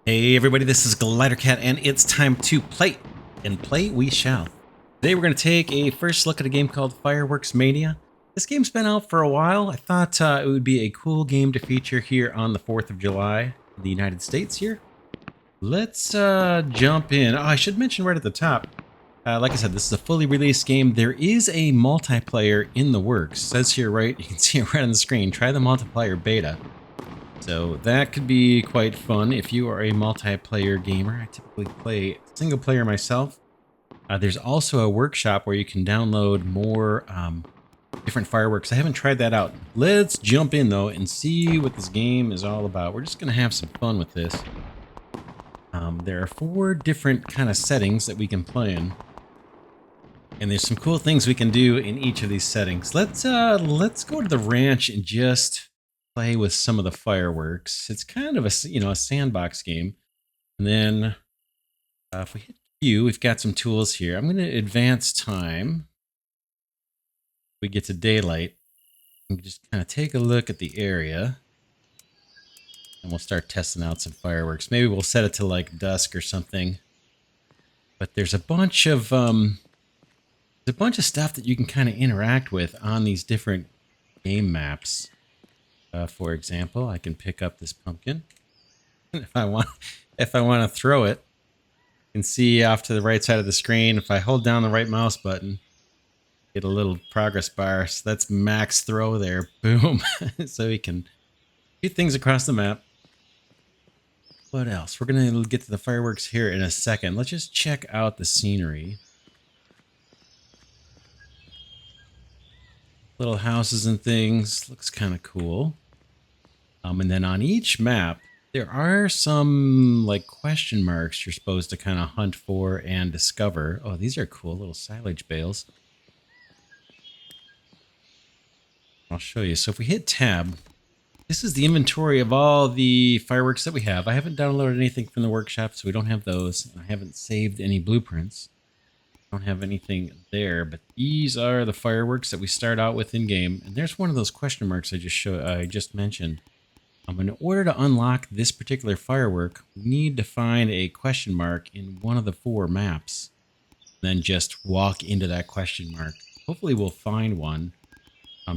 Hey everybody, this is Glidercat and it's time to play, and play we shall. Today we're going to take a first look at a game called Fireworks Mania. This game's been out for a while. I thought it would be a cool game to feature here on the 4th of July in the United States here. Let's jump in. Oh, I should mention right at the top, like I said, this is a fully released game. There is a multiplayer in the works. It says here, right, you can see it right on the screen. Try the multiplayer beta. So that could be quite fun if you are a multiplayer gamer. I typically play single player myself. There's also a workshop where you can download more different fireworks. I haven't tried that out. Let's jump in though and see what this game is all about. We're just going to have some fun with this. There are 4 different kind of settings that we can play in. And there's some cool things we can do in each of these settings. Let's go to the ranch and just play with some of the fireworks. It's kind of a a sandbox game. And then if we hit Q, we've got some tools here. I'm going to advance time. We get to daylight and just kind of take a look at the area, and we'll start testing out some fireworks. Maybe we'll set it to like dusk or something. But there's a bunch of stuff that you can kind of interact with on these different game maps. For example, I can pick up this pumpkin. If I want to throw it, you can see off to the right side of the screen. If I hold down the right mouse button, get a little progress bar. So that's max throw there. Boom. So we can shoot things across the map. What else? We're going to get to the fireworks here in a second. Let's just check out the scenery. Little houses and things. Looks kind of cool. And then on each map, there are some like question marks you're supposed to kind of hunt for and discover. Oh, these are cool little silage bales. I'll show you. So if we hit tab, this is the inventory of all the fireworks that we have. I haven't downloaded anything from the workshop, so we don't have those. And I haven't saved any blueprints. I don't have anything there, but these are the fireworks that we start out with in game. And there's one of those question marks I just mentioned. In order to unlock this particular firework, we need to find a question mark in one of the 4 maps. Then just walk into that question mark. Hopefully we'll find one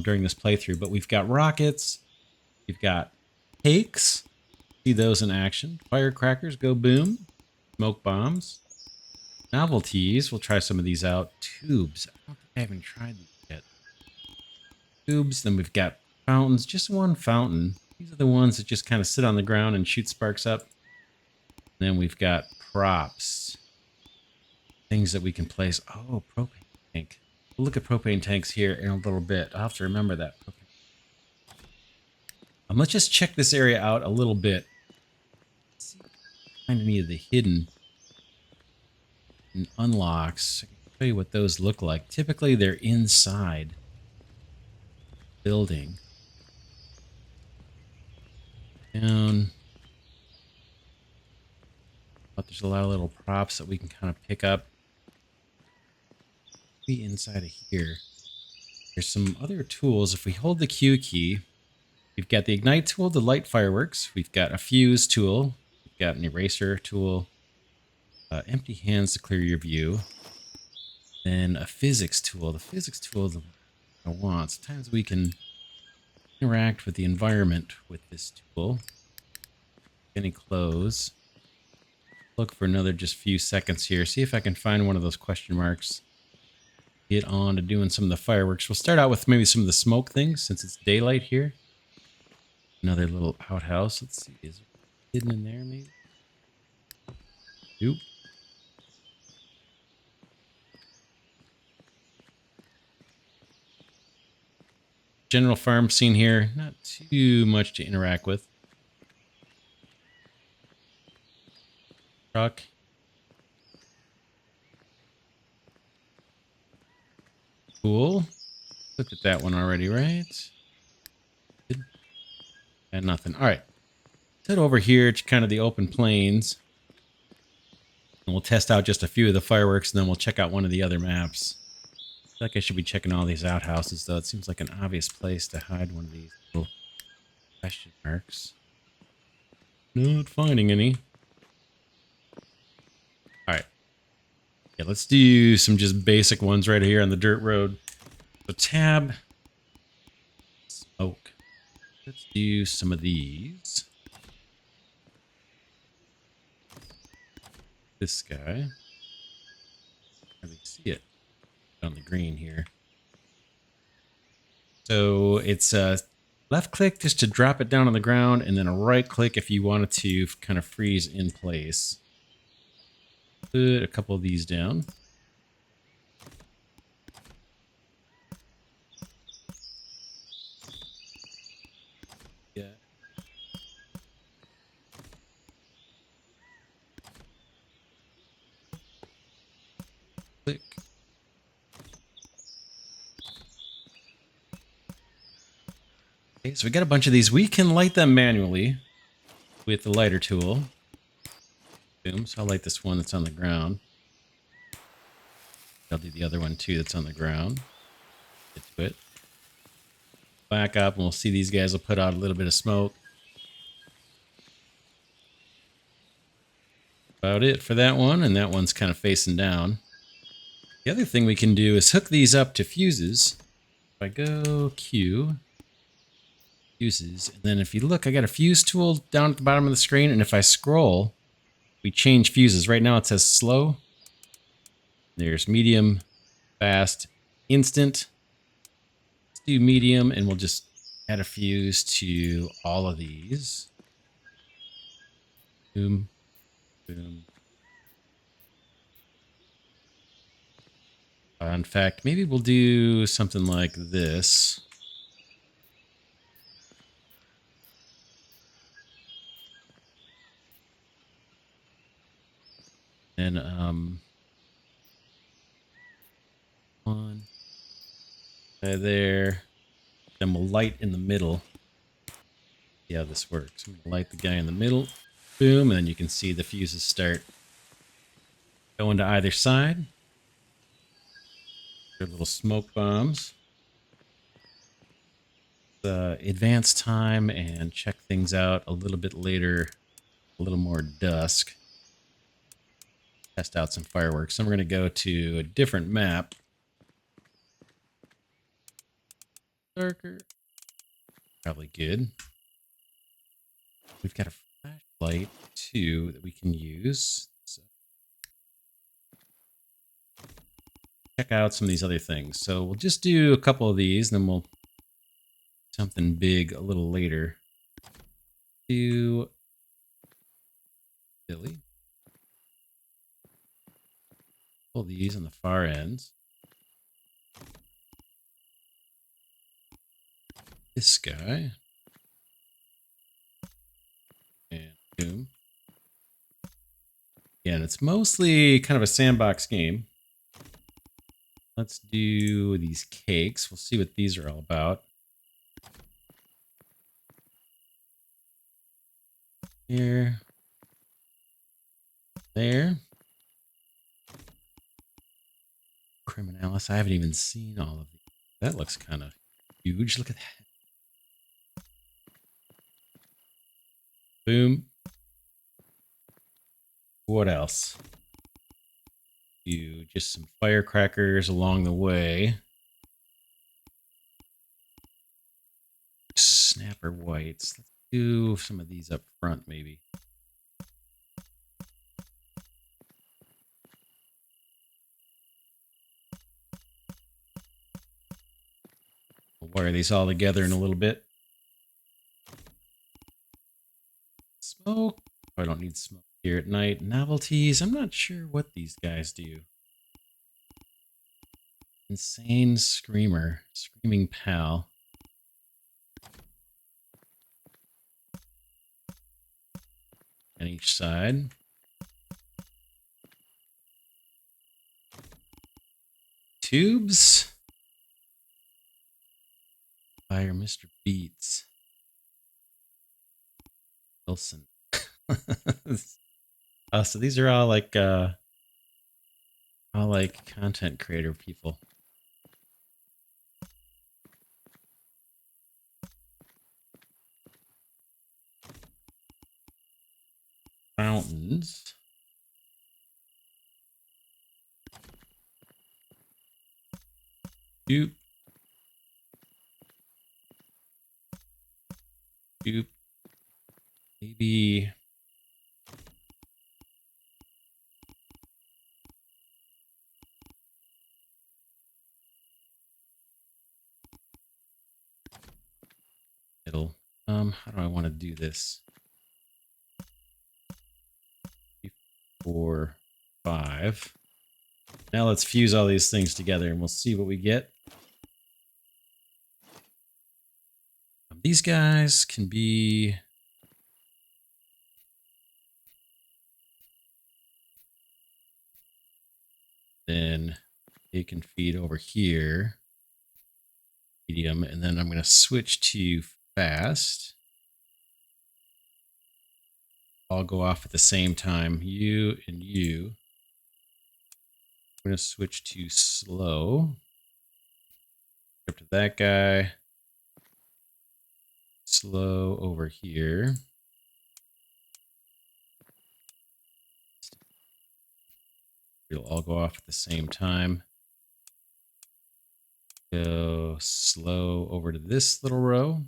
during this playthrough. But we've got rockets. We've got cakes. See those in action. Firecrackers go boom. Smoke bombs. Novelties. We'll try some of these out. Tubes. I don't think I haven't tried these yet. Tubes. Then we've got fountains. Just one fountain. These are the ones that just kind of sit on the ground and shoot sparks up. And then we've got props. Things that we can place. Oh, propane tank. We'll look at propane tanks here in a little bit. I'll have to remember that. Let's just check this area out a little bit. Let's see if I can find any of the hidden unlocks. I can show you what those look like. Typically, they're inside the building. Down. But there's a lot of little props that we can kind of pick up. Be inside of here. There's some other tools. If we hold the Q key, we've got the ignite tool to light fireworks. We've got a fuse tool. We've got an eraser tool. Empty hands to clear your view. Then a physics tool. The physics tool is I want. Sometimes we can interact with the environment with this tool. Any close. Look for another just few seconds here. See if I can find one of those question marks. Get on to doing some of the fireworks. We'll start out with maybe some of the smoke things since it's daylight here. Another little outhouse. Let's see. Is it hidden in there maybe? Nope. General farm scene here. Not too much to interact with. Truck. Cool. Looked at that one already, right? Good. And nothing. All right. Let's head over here to kind of the open plains. And we'll test out just a few of the fireworks, and then we'll check out one of the other maps. I feel like I should be checking all these outhouses, though. It seems like an obvious place to hide one of these little question marks. Not finding any. let's do some just basic ones right here on the dirt road. So tab, smoke. Let's do some of these. This guy. I can see it on the green here. So it's a left click just to drop it down on the ground, and then a right click if you wanted to kind of freeze in place. Put a couple of these down. Yeah. Click. Okay, so we got a bunch of these. We can light them manually with the lighter tool. Boom. So I'll light this one that's on the ground. I'll do the other one too that's on the ground. Get to it. Back up and we'll see these guys will put out a little bit of smoke. About it for that one, and that one's kind of facing down. The other thing we can do is hook these up to fuses. If I go Q, fuses, and then if you look, I got a fuse tool down at the bottom of the screen, and if I scroll, we change fuses. Right now it says slow. There's medium, fast, instant. Let's do medium, and we'll just add a fuse to all of these. Boom, boom. In fact, maybe we'll do something like this. And one there. Then we'll light in the middle. See how this works. I'm gonna light the guy in the middle. Boom, and then you can see the fuses start going to either side. They're little smoke bombs. Advance time and check things out a little bit later, a little more dusk. Test out some fireworks. So we're going to go to a different map. Darker. Probably good. We've got a flashlight too that we can use. So check out some of these other things. So we'll just do a couple of these, and then we'll do something big a little later. Do Billy. Pull these on the far ends. This guy. And boom. Again, it's mostly kind of a sandbox game. Let's do these cakes. We'll see what these are all about. Here. There. Criminalis. I haven't even seen all of these. That looks kind of huge. Look at that. Boom. What else? Do just some firecrackers along the way. Snapper whites. Let's do some of these up front, maybe. We'll wire these all together in a little bit. Smoke. Oh, I don't need smoke here at night. Novelties. I'm not sure what these guys do. Insane Screamer. Screaming Pal. On each side. Tubes. Fire Mr. Beats. Wilson. So these are all like content creator people. Fountains. Doop. Doop. Maybe. Middle. How do I want to do this? 3, 4, 5. Now let's fuse all these things together and we'll see what we get. These guys can be... Then they can feed over here. Medium. And then I'm going to switch to fast. All go off at the same time. You and you. I'm going to switch to slow. Up to that guy. Slow over here. It'll all go off at the same time. Go slow over to this little row.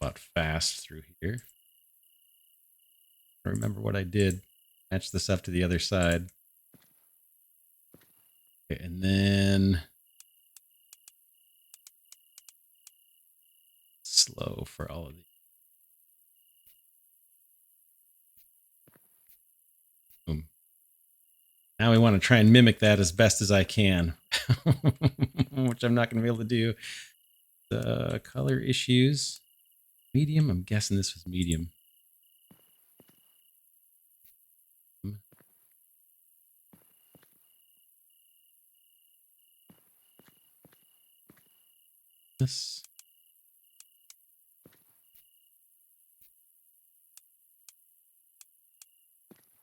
About fast through here. I remember what I did. Match this up to the other side. Okay, and then slow for all of these. Boom. Now we want to try and mimic that as best as I can, which I'm not going to be able to do. The color issues. Medium, I'm guessing this was medium. This.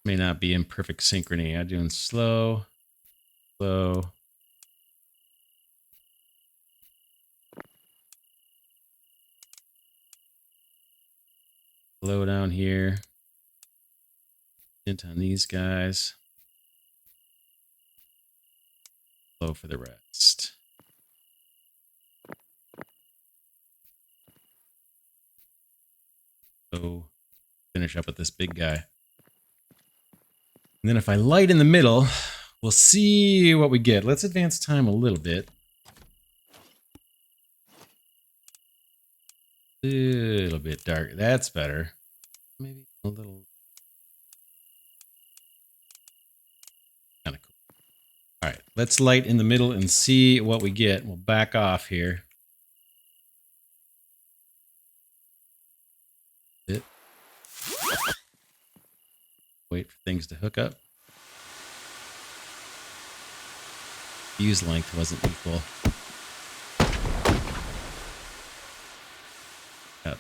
May not be in perfect synchrony. I'm doing slow, slow. Slow down here. Hint on these guys. Slow for the rest. So finish up with this big guy. And then if I light in the middle, we'll see what we get. Let's advance time a little bit. A little bit dark. That's better. Maybe a little. Kind of cool. All right, let's light in the middle and see what we get. We'll back off here. Bit. Wait for things to hook up. Fuse length wasn't equal. Yep.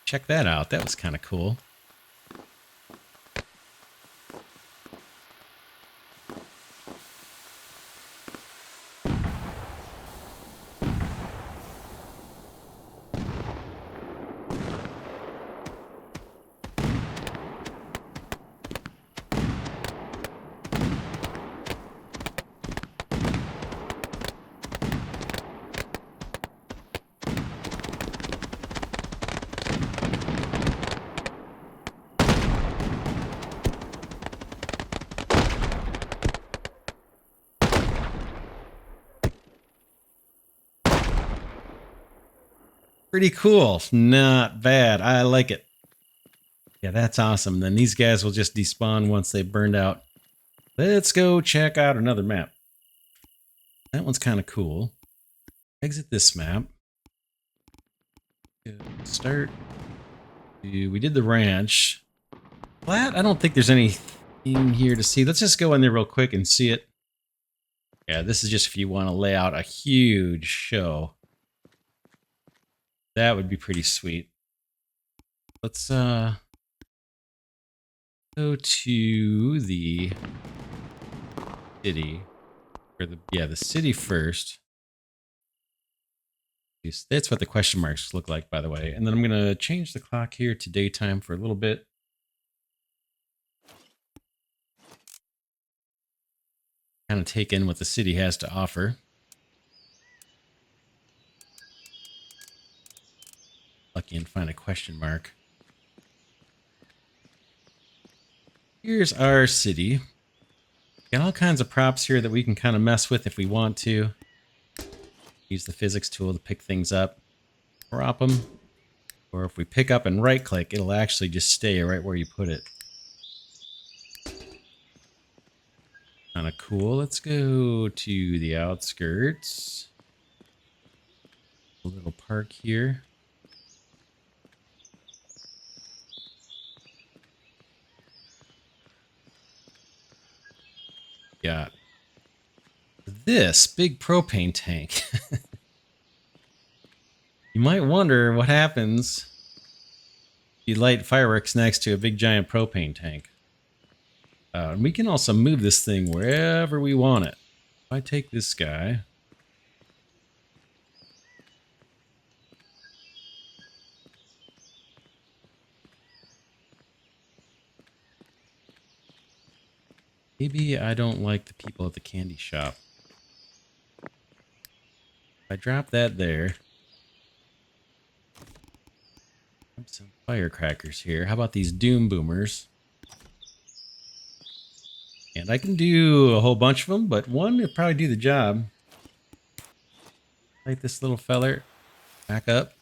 Check that out. That was kind of cool. Pretty cool. Not bad. I like it. Yeah, that's awesome. Then these guys will just despawn once they burned out. Let's go check out another map. That one's kind of cool. Exit this map. Start. We did the ranch. Flat, I don't think there's anything here to see. Let's just go in there real quick and see it. Yeah, this is just if you want to lay out a huge show. That would be pretty sweet. Let's go to the city. Or the city first. That's what the question marks look like, by the way. And then I'm going to change the clock here to daytime for a little bit. kind of take in what the city has to offer. Lucky and find a question mark. Here's our city. Got all kinds of props here that we can kind of mess with if we want to. Use the physics tool to pick things up, drop them, or if we pick up and right click, it'll actually just stay right where you put it. Kind of cool. Let's go to the outskirts. A little park here. Got this big propane tank. You might wonder what happens if you light fireworks next to a big giant propane tank. And we can also move this thing wherever we want it. If I take this guy, maybe I don't like the people at the candy shop. If I drop that there, some firecrackers here. How about these doom boomers? And I can do a whole bunch of them, but one would probably do the job. Light this little feller. Back up.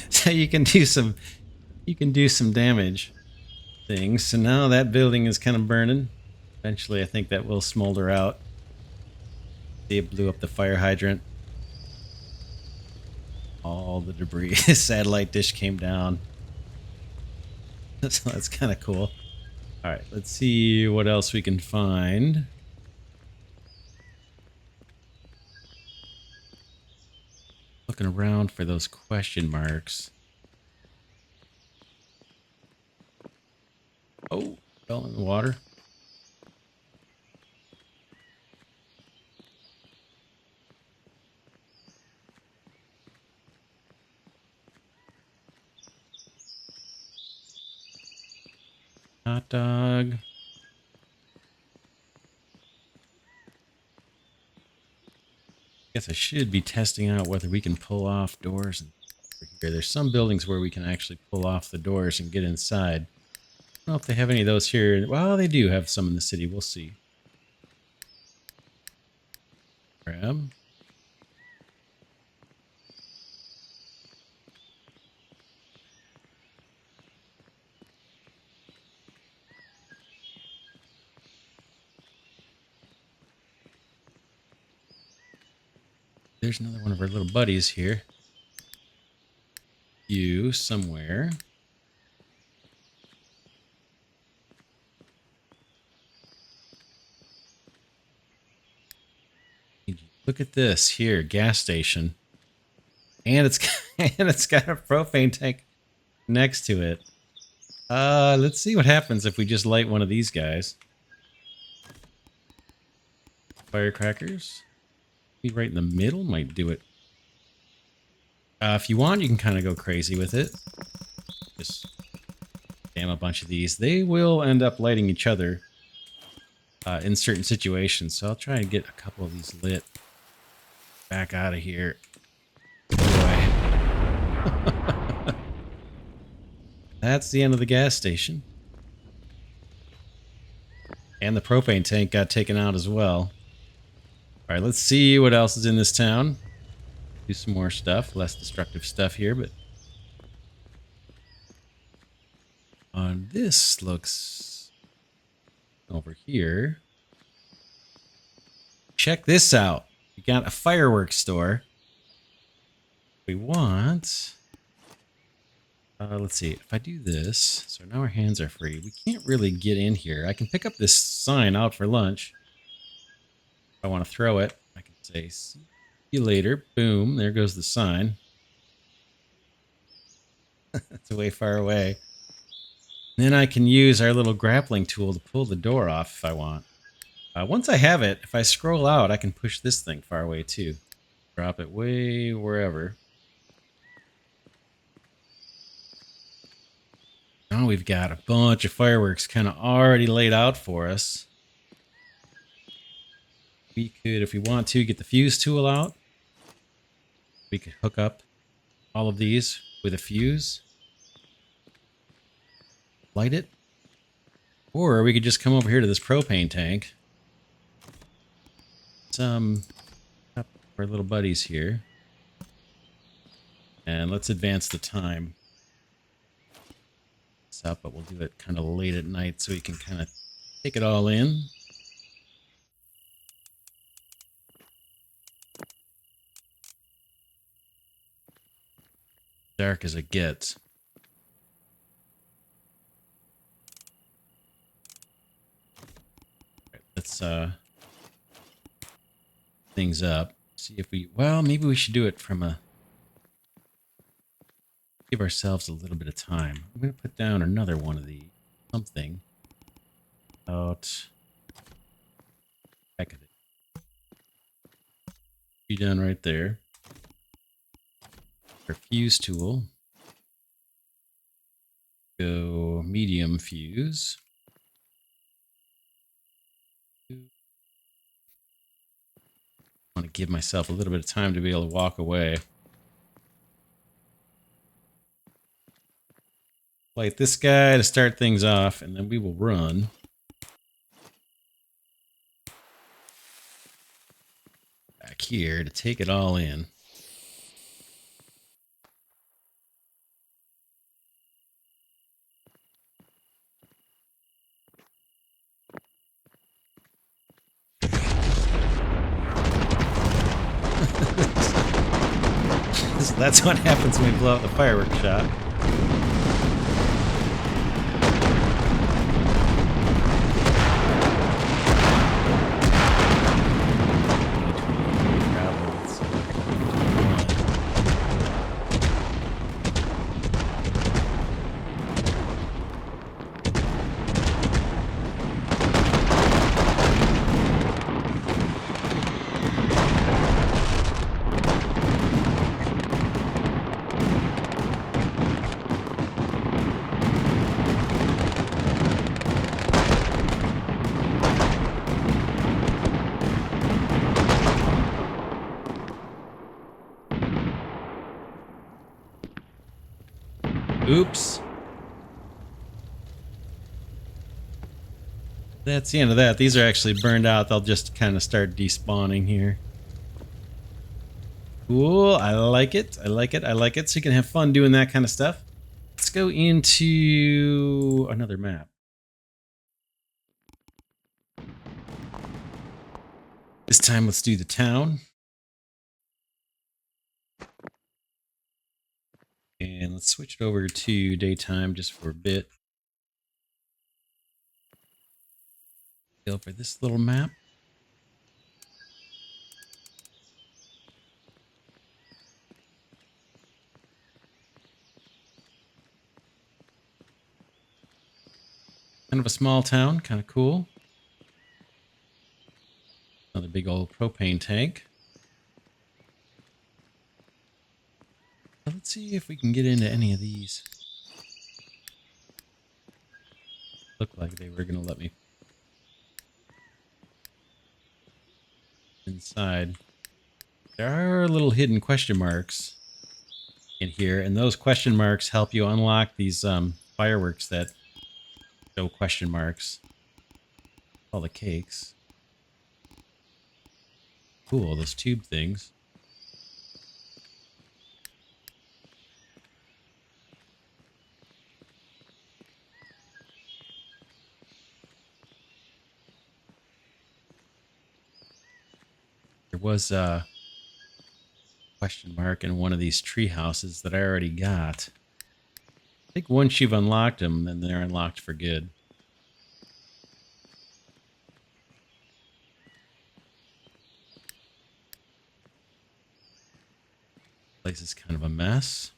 So you can do some damage things. So now that building is kind of burning. Eventually I think that will smolder out. See, it blew up the fire hydrant. All the debris. Satellite dish came down. So that's kind of cool. Alright, let's see what else we can find. Looking around for those question marks. Oh, fell in the water. Hot dog. Guess I should be testing out whether we can pull off doors. Here, there's some buildings where we can actually pull off the doors and get inside. I don't know if they have any of those here. Well, they do have some in the city. We'll see. Grab. There's another one of our little buddies here. You somewhere. Look at this here, gas station. And it's and it's got a propane tank next to it. Let's see what happens if we just light one of these guys. Firecrackers. Be right in the middle might do it. If you want, you can kind of go crazy with it. Just jam a bunch of these. They will end up lighting each other in certain situations. So I'll try and get a couple of these lit. Back out of here. Boy. That's the end of the gas station. And the propane tank got taken out as well. Alright, let's see what else is in this town. Do some more stuff. Less destructive stuff here, but... this looks... over here. Check this out. We got a fireworks store. We want... let's see. If I do this... So now our hands are free. We can't really get in here. I can pick up this sign out for lunch. I want to throw it. I can say, see you later. Boom. There goes the sign. It's way far away. Then I can use our little grappling tool to pull the door off if I want. Once I have it, if I scroll out, I can push this thing far away too. Drop it way wherever. Now we've got a bunch of fireworks kind of already laid out for us. We could, if we want to, get the fuse tool out. We could hook up all of these with a fuse. Light it. Or we could just come over here to this propane tank. Some up our little buddies here. And let's advance the time. It's up, but we'll do it kind of late at night so we can kind of take it all in. Dark as it gets. Right, let's things up. See if we, well, maybe we should do it from a, give ourselves a little bit of time. I'm going to put down another one of the something about heck of it. Be done right there. Our fuse tool. Go medium fuse. I want to give myself a little bit of time to be able to walk away. Light this guy to start things off, and then we will run. Back here to take it all in. So that's what happens when we blow out the fireworks shot. Oops. That's the end of that. These are actually burned out. They'll just kind of start despawning here. Cool. I like it. I like it. I like it. So you can have fun doing that kind of stuff. Let's go into another map. This time, let's do the town. And let's switch it over to daytime just for a bit. Go for this little map. Kind of a small town, kind of cool. Another big old propane tank. Let's see if we can get into any of these. Looked like they were going to let me inside. There are little hidden question marks in here, and those question marks help you unlock these fireworks that show question marks. All the cakes. Cool, those tube things. There was a question mark in one of these tree houses that I already got. I think once you've unlocked them, then they're unlocked for good. Place is kind of a mess.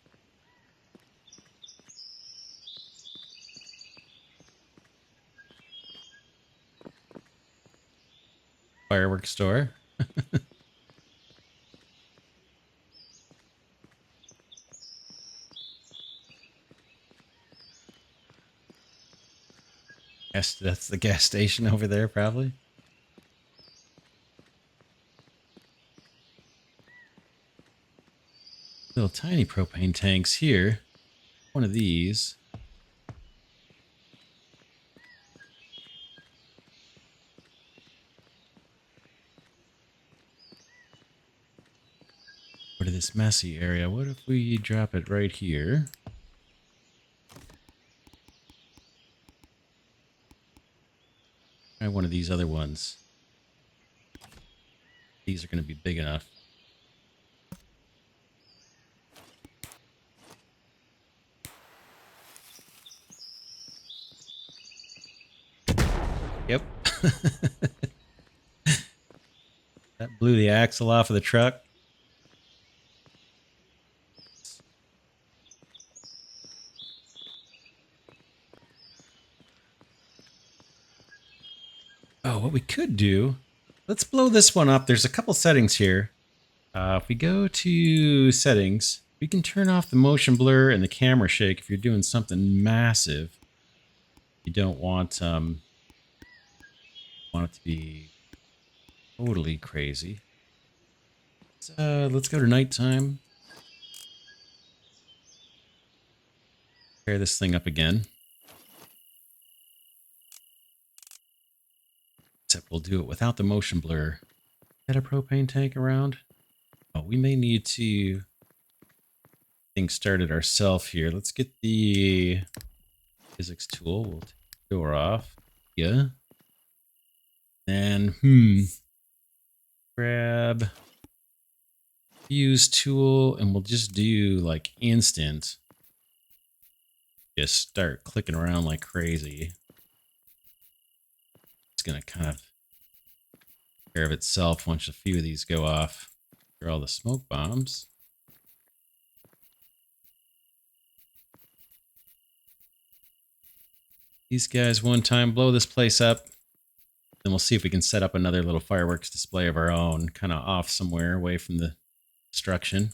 Fireworks store. Yes, that's the gas station over there, probably. Little tiny propane tanks here. One of these. Go to this messy area. What if we drop it right here? Try one of these other ones. These are going to be big enough. Yep. That blew the axle off of the truck. Oh, what we could do, let's blow this one up. There's a couple settings here. If we go to settings, we can turn off the motion blur and the camera shake if you're doing something massive. You don't want it to be totally crazy. Let's go to nighttime. Pair this thing up again. Except we'll do it without the motion blur. Got a propane tank around? Oh, we may need to things started ourselves here. Let's get the physics tool. We'll take the door off. Yeah. Then, grab fuse tool, and we'll just do like instant. Just start clicking around like crazy. It's gonna kind of take care of itself once a few of these go off. Here are all the smoke bombs. These guys one time blow this place up. Then we'll see if we can set up another little fireworks display of our own, kind of off somewhere away from the destruction.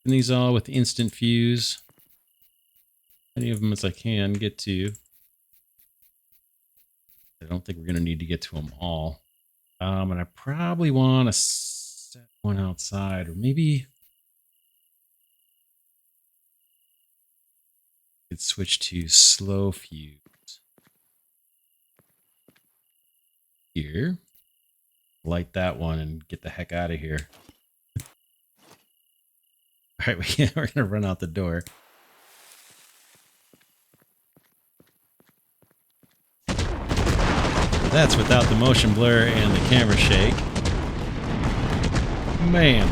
And these all with instant fuse. Many of them as I can get to. I don't think we're going to need to get to them all. And I probably want to set one outside, or maybe could switch to slow fuse. Here. Light that one and get the heck out of here. All right, we're going to run out the door. That's without the motion blur and the camera shake. Man.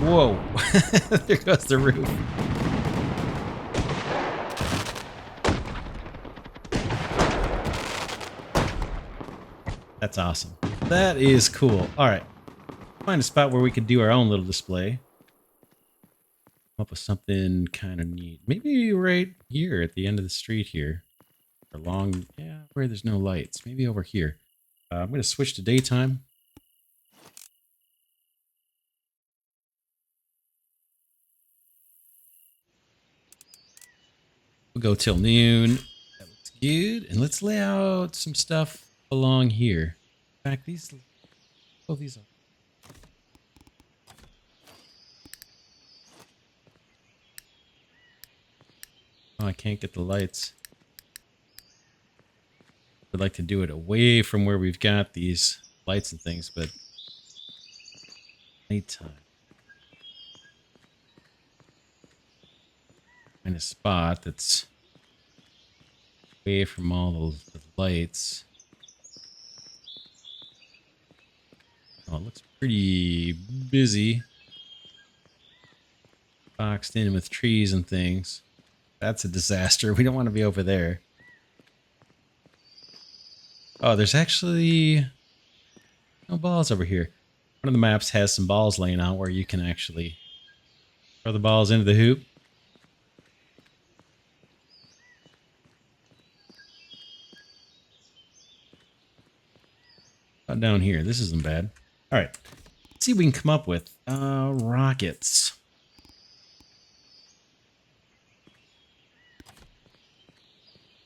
Whoa. There goes the roof. That's awesome. That is cool. All right. Find a spot where we could do our own little display. Come up with something kind of neat. Maybe right here at the end of the street here. Along, yeah, where there's no lights. Maybe over here. I'm going to switch to daytime. We'll go till noon. That looks good. And let's lay out some stuff along here. In fact, these are. Oh, I can't get the lights. I'd like to do it away from where we've got these lights and things, but nighttime. Find a spot that's away from all the lights. Oh, it looks pretty busy. Boxed in with trees and things. That's a disaster. We don't want to be over there. Oh, there's actually no balls over here. One of the maps has some balls laying out where you can actually throw the balls into the hoop. About down here. This isn't bad. All right. Let's see what we can come up with. Rockets.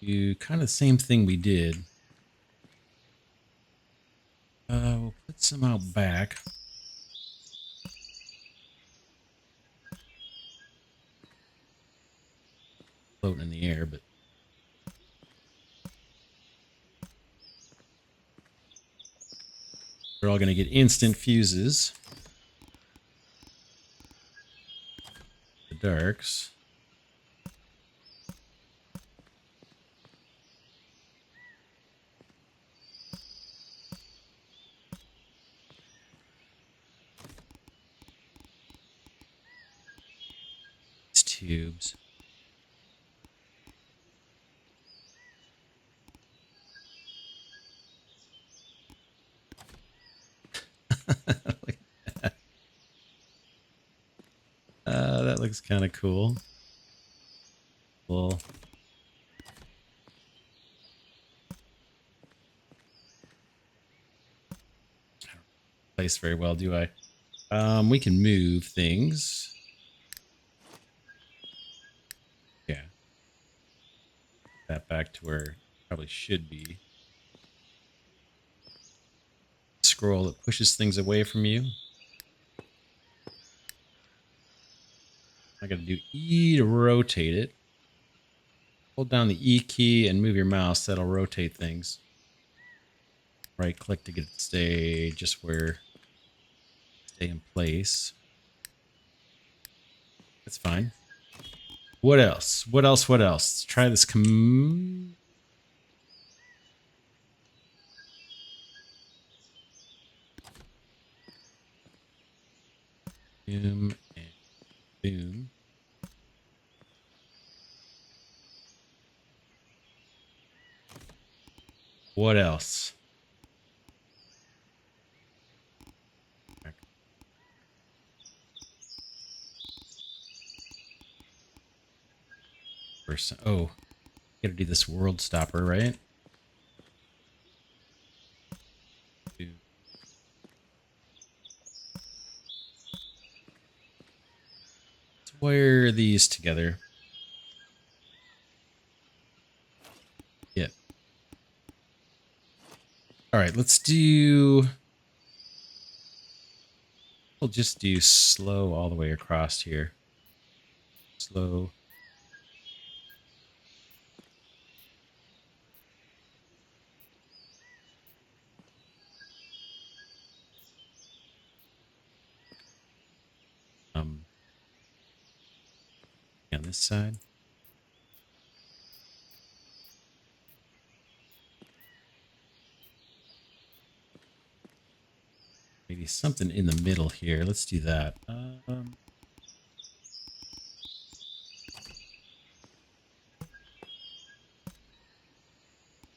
Do kind of the same thing we did. We'll put some out back. Floating in the air, but we're all going to get instant fuses. The darks. These tubes. That looks kind of cool. Well, I don't place very well, do I? We can move things. Yeah. That back to where it probably should be. Scroll that pushes things away from you. I gotta do E to rotate it. Hold down the E key and move your mouse. That'll rotate things. Right click to get it to stay just where, stay in place. That's fine. What else? What else? What else? Let's try this. Boom and boom. What else? Oh, gotta do this world stopper, right? Let's wire these together. Yep. All right, let's do... We'll just do slow all the way across here. Slow. On this side. Maybe something in the middle here. Let's do that.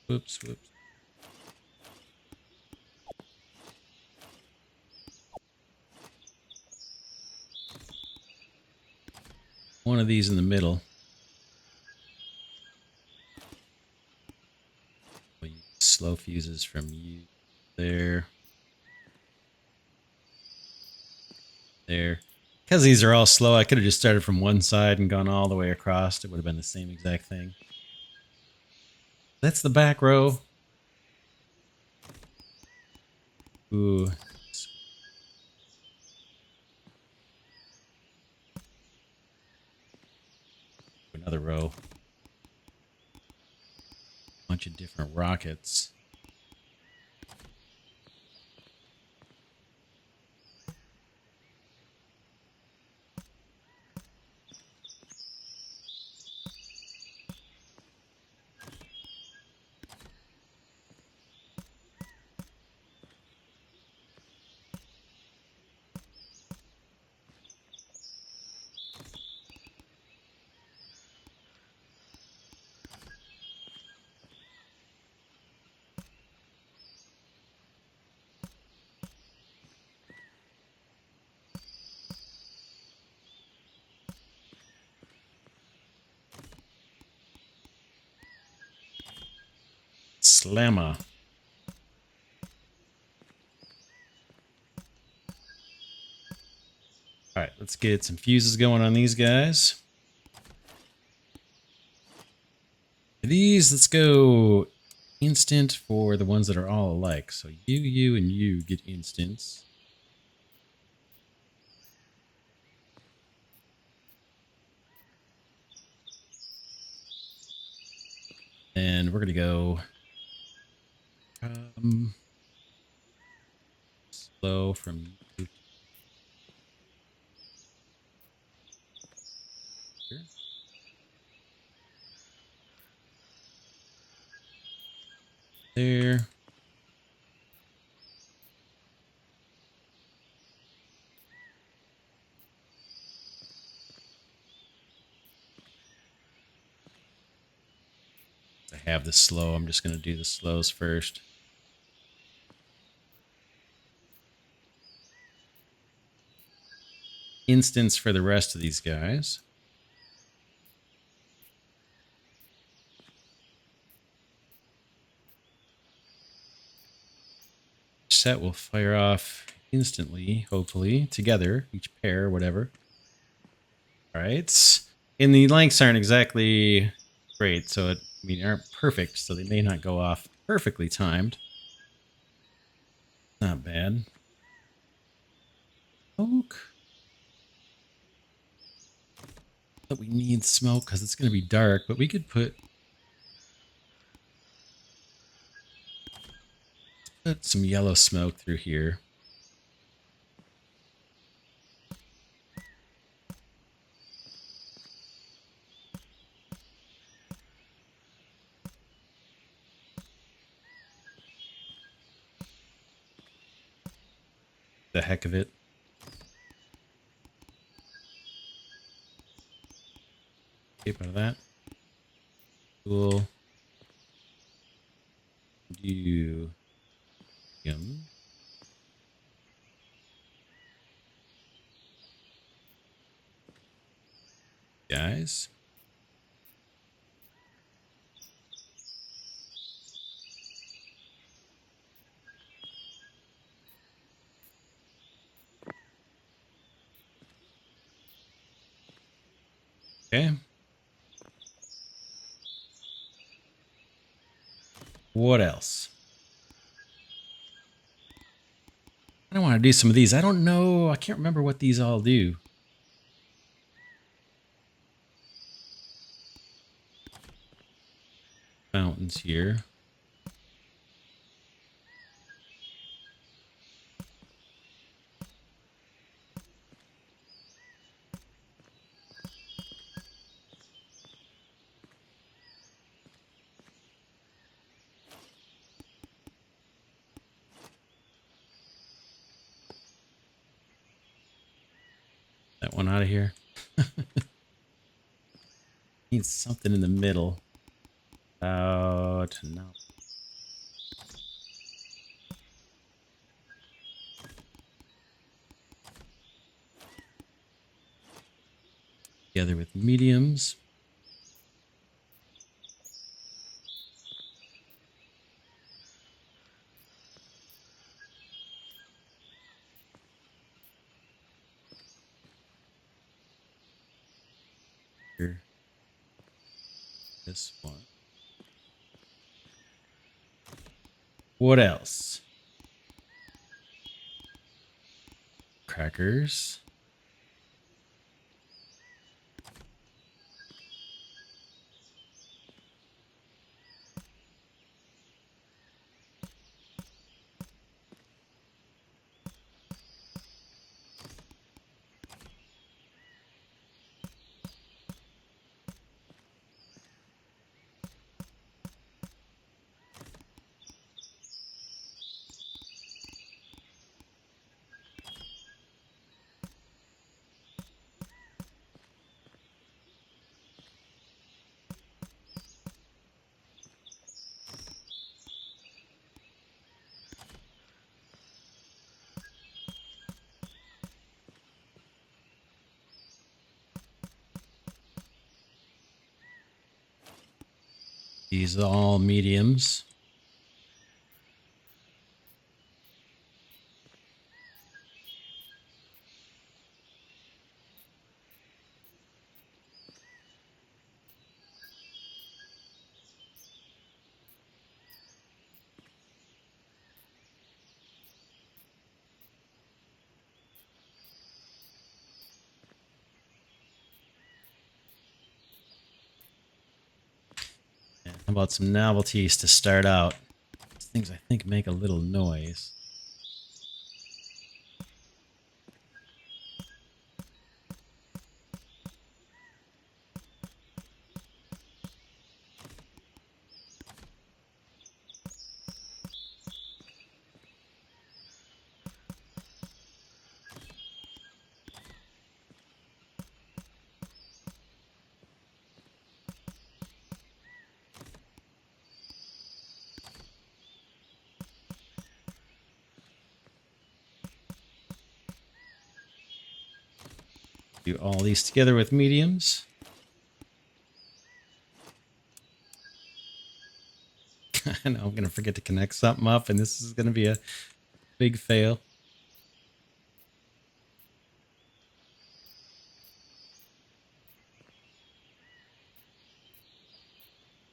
Whoops. One of these in the middle. Slow fuses from you there. There. Because these are all slow, I could have just started from one side and gone all the way across. It would have been the same exact thing. That's the back row. Ooh. Another row. Bunch of different rockets. Slammer. All right, let's get some fuses going on these guys. These, let's go instant for the ones that are all alike. So you, and you get instants. And we're going to go slow from you to here. There. I have the slow. I'm just going to do the slows first. Instance for the rest of these guys. Set will fire off instantly, hopefully, together, each pair, whatever. All right. And the lengths aren't exactly great, so aren't perfect, so they may not go off perfectly timed. Not bad. Smoke. But we need smoke because it's going to be dark, but we could put some yellow smoke through here. The heck of it. Escape out of that. Cool. Do guys. Okay. What else? I don't want to do some of these. I don't know. I can't remember what these all do. Fountains here. That one out of here. Need something in the middle. About no. Together with mediums. Here. This one. What else? Crackers. These are all mediums. How about some novelties to start out? These things I think make a little noise. Do all these together with mediums. I know I'm going to forget to connect something up, and this is going to be a big fail.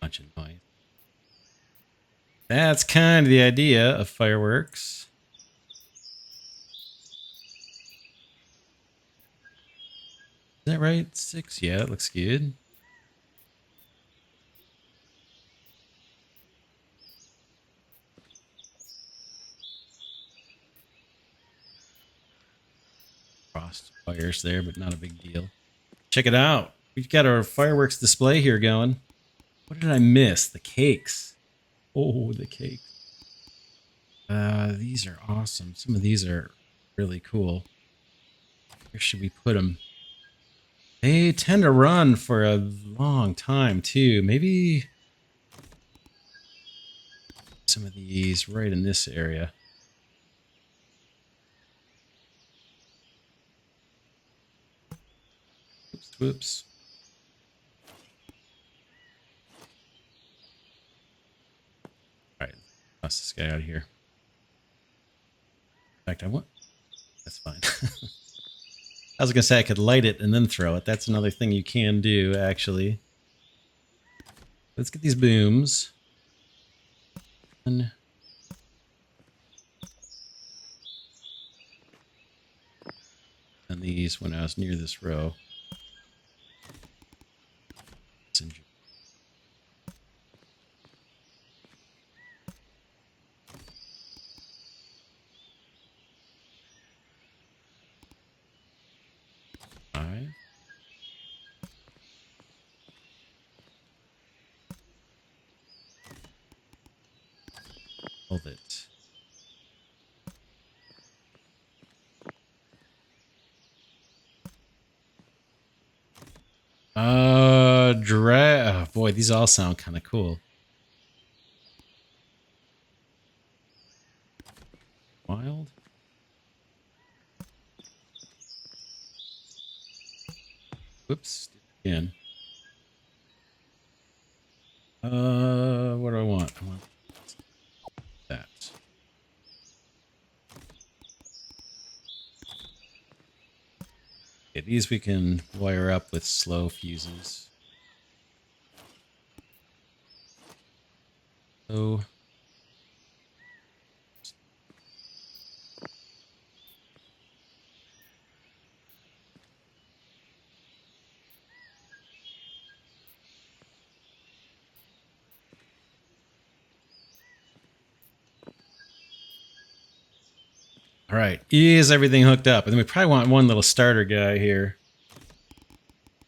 Bunch of noise. That's kind of the idea of fireworks. Is that right? 6? Yeah, that looks good. Crossed wires there, but not a big deal. Check it out. We've got our fireworks display here going. What did I miss? The cakes. Oh, the cakes. These are awesome. Some of these are really cool. Where should we put them? They tend to run for a long time, too. Maybe some of these right in this area. Oops, whoops. All right, toss this guy out of here. In fact, I want... That's fine. I was going to say I could light it and then throw it. That's another thing you can do, actually. Let's get these booms. And these when I was near this row. Hold it. Oh boy, these all sound kind of cool. Wild. Whoops. Again. What do I want? I want that. Okay, these we can wire up with slow fuses. So all right, is everything hooked up? And then we probably want one little starter guy here.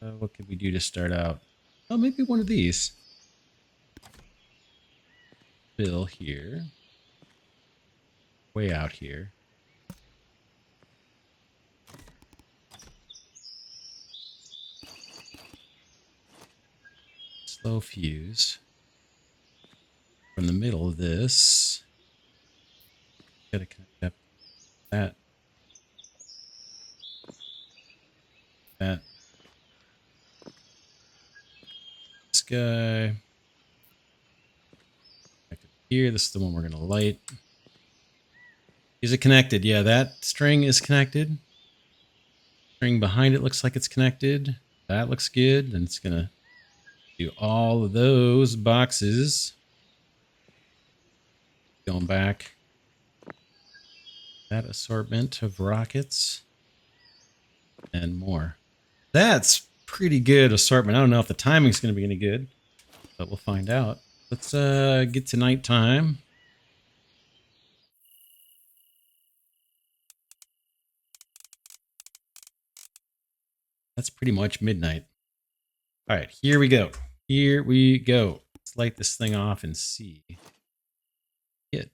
What could we do to start out? Oh, maybe one of these. Bill here. Way out here. Slow fuse. From the middle of this. Gotta connect up that. That. This guy. Here, this is the one we're going to light. Is it connected? Yeah, that string is connected. String behind it looks like it's connected. That looks good. And it's going to do all of those boxes. Going back. That assortment of rockets. And more. That's pretty good assortment. I don't know if the timing's going to be any good, but we'll find out. Let's get to nighttime. That's pretty much midnight. All right, here we go. Here we go. Let's light this thing off and see. Good.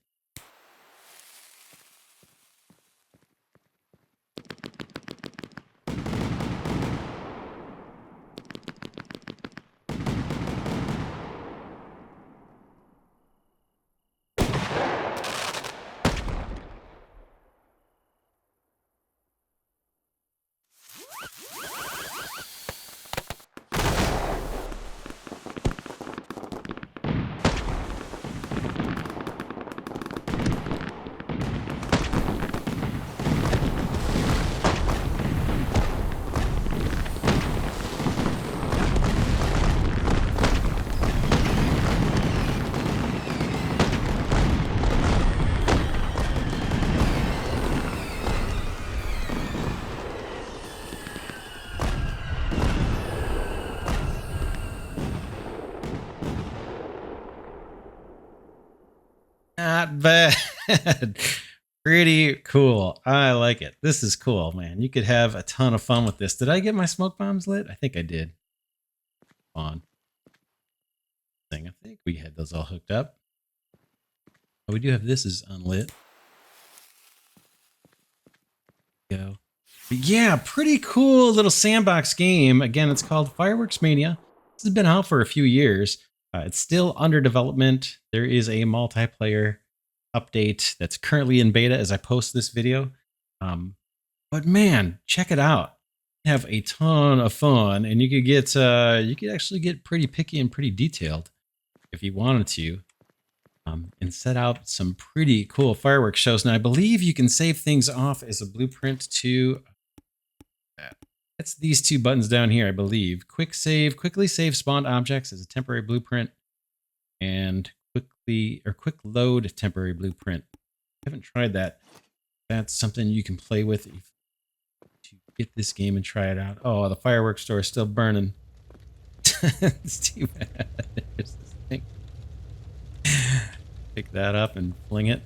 Not bad. Pretty cool. I like it. This is cool, man. You could have a ton of fun with this. Did I get my smoke bombs lit? I think I did. On. I think we had those all hooked up. Oh, we do have this is unlit. Go. But yeah, pretty cool little sandbox game. Again, it's called Fireworks Mania. This has been out for a few years. It's still under development. There is a multiplayer update that's currently in beta as I post this video. But man, check it out. You have a ton of fun, and you could actually get pretty picky and pretty detailed if you wanted to, and set out some pretty cool fireworks shows. Now, I believe you can save things off as a blueprint to. That's these two buttons down here, I believe. Quick save, quickly save spawned objects as a temporary blueprint, and quick load temporary blueprint. I haven't tried that. That's something you can play with to get this game and try it out. Oh, the fireworks store is still burning. It's too bad. There's this thing. Pick that up and fling it.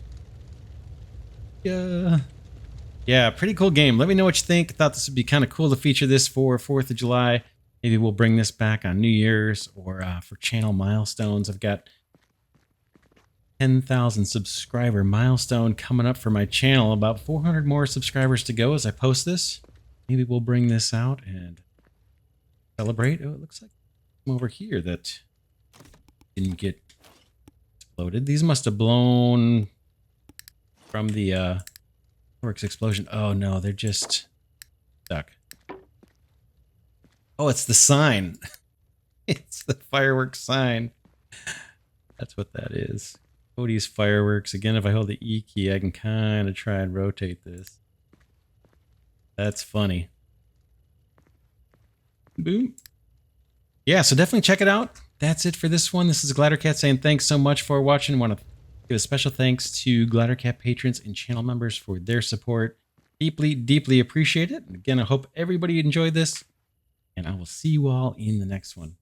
Yeah, pretty cool game. Let me know what you think. I thought this would be kind of cool to feature this for 4th of July. Maybe we'll bring this back on New Year's or for channel milestones. I've got 10,000 subscriber milestone coming up for my channel. About 400 more subscribers to go as I post this. Maybe we'll bring this out and celebrate. Oh, it looks like I'm over here that didn't get exploded. These must have blown from the fireworks explosion. Oh no, they're just stuck. Oh, it's the sign. It's the fireworks sign. That's what that is. Cody's Fireworks. Again, if I hold the E key, I can kind of try and rotate this. That's funny. Boom. Yeah, so definitely check it out. That's it for this one. This is Glidercat saying thanks so much for watching. I want to give a special thanks to Glidercat patrons and channel members for their support. Deeply, deeply appreciate it. And again, I hope everybody enjoyed this. And I will see you all in the next one.